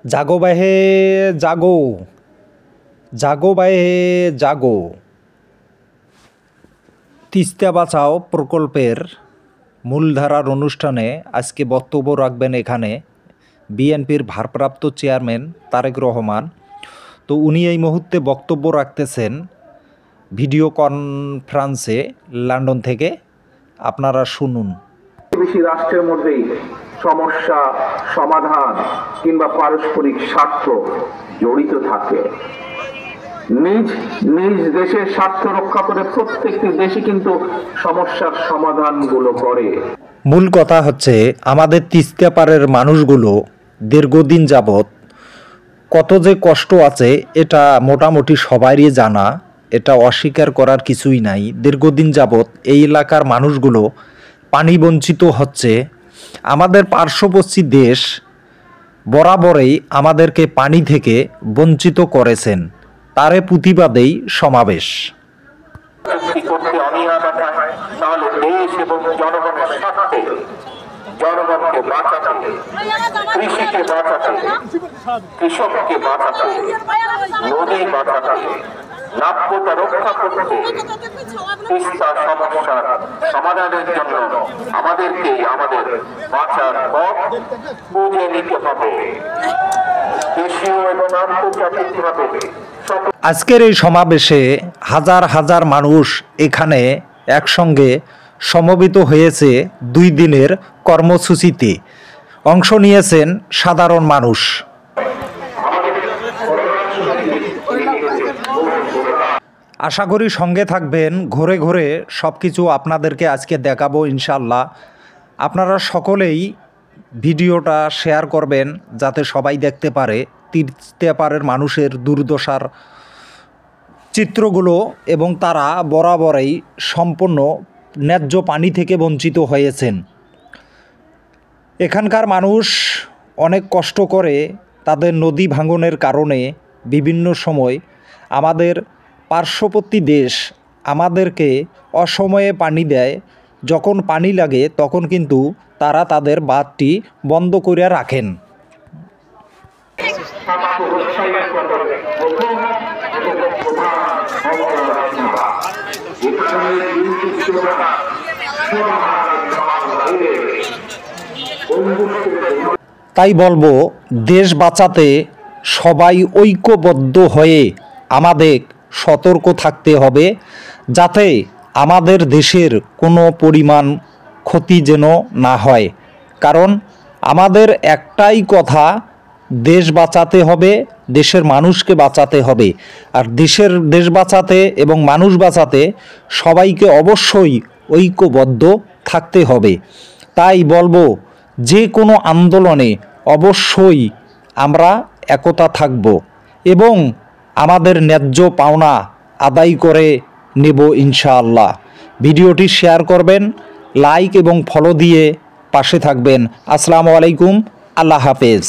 জাগো বাহে জাগো, জাগো বাহে জাগো। তিস্তা বাঁচাও প্রকল্পের মূলধারার অনুষ্ঠানে আজকে বক্তব্য রাখবেন এখানে বিএনপির ভারপ্রাপ্ত চেয়ারম্যান তারেক রহমান। তো উনি এই মুহূর্তে বক্তব্য রাখতেছেন ভিডিও কনফারেন্সে লন্ডন থেকে, আপনারা শুনুন। বেশি রাষ্ট্রের মধ্যেই সমস্যা সমাধান কিংবা পারস্পরিক স্বার্থ জড়িত থাকে। নিজ নিজ দেশের স্বার্থ রক্ষা করে প্রত্যেকটি দেশই কিন্তু সমস্যার সমাধানগুলো করে। মূল কথা হচ্ছে আমাদের তিস্তা পারের মানুষগুলো দীর্ঘদিন যাবৎ কত যে কষ্ট আছে এটা মোটামুটি সবারই জানা, এটা অস্বীকার করার কিছুই নাই। দীর্ঘদিন যাবৎ এই এলাকার মানুষগুলো পানি বঞ্চিত হচ্ছে। আমাদের পার্শ্ববর্তী দেশ বরাবরই আমাদেরকে পানি থেকে বঞ্চিত করেছেন, তারে প্রতিবাদেই সমাবেশ। জনগণকে বাঁচাতে, কৃষিকে বাঁচাতে, কৃষককে বাঁচাতে, নদী বাঁচাতে, নাব্যতা রক্ষা করতে, তিস্তা সমস্যার সমাধানের জন্য আমাদেরকে আমাদের বাঁচার পথ খুঁজে নিতে হবে। দেশীয় এবং আন্তর্জাতিকভাবে আজকের এই সমাবেশে হাজার হাজার মানুষ এখানে একসঙ্গে সমবেত হয়েছে। 2 দিনের কর্মসূচিতে অংশ নিয়েছেন সাধারণ মানুষ। আশা করি সঙ্গে থাকবেন, ঘুরে ঘুরে সব কিছু আপনাদেরকে আজকে দেখাবো ইনশাল্লাহ। আপনারা সকলেই ভিডিওটা শেয়ার করবেন যাতে সবাই দেখতে পারে তিস্তা পারের মানুষের দুর্দশার চিত্রগুলো, এবং তারা বরাবরই সম্পূর্ণ ন্যায্য পানি থেকে বঞ্চিত হয়েছেন। এখানকার মানুষ অনেক কষ্ট করে, তাদের নদী ভাঙনের কারণে বিভিন্ন সময় আমাদের পার্শ্ববর্তী দেশ আমাদেরকে অসময়ে পানি দেয়। যখন পানি লাগে তখন কিন্তু তারা তাদের বাঁধটি বন্ধ করে রাখেন। তাই বলবো, দেশ বাঁচাতে সবাই ঐক্যবদ্ধ হয়ে আমাদের সতর্ক থাকতে হবে, যাতে আমাদের দেশের কোনো পরিমাণ ক্ষতি যেন না হয়। কারণ আমাদের একটাই কথা, দেশ বাঁচাতে হবে, দেশের মানুষকে বাঁচাতে হবে। আর দেশ বাঁচাতে এবং মানুষ বাঁচাতে সবাইকে অবশ্যই ঐক্যবদ্ধ থাকতে হবে। তাই বলবো, যে কোনো আন্দোলনে অবশ্যই আমরা একতা থাকব এবং আমাদের ন্যায্য পাওনা আদায় করে নেব ইনশাআল্লাহ। ভিডিওটি শেয়ার করবেন, লাইক এবং ফলো দিয়ে পাশে থাকবেন। আসসালামু আলাইকুম, আল্লাহ হাফেজ।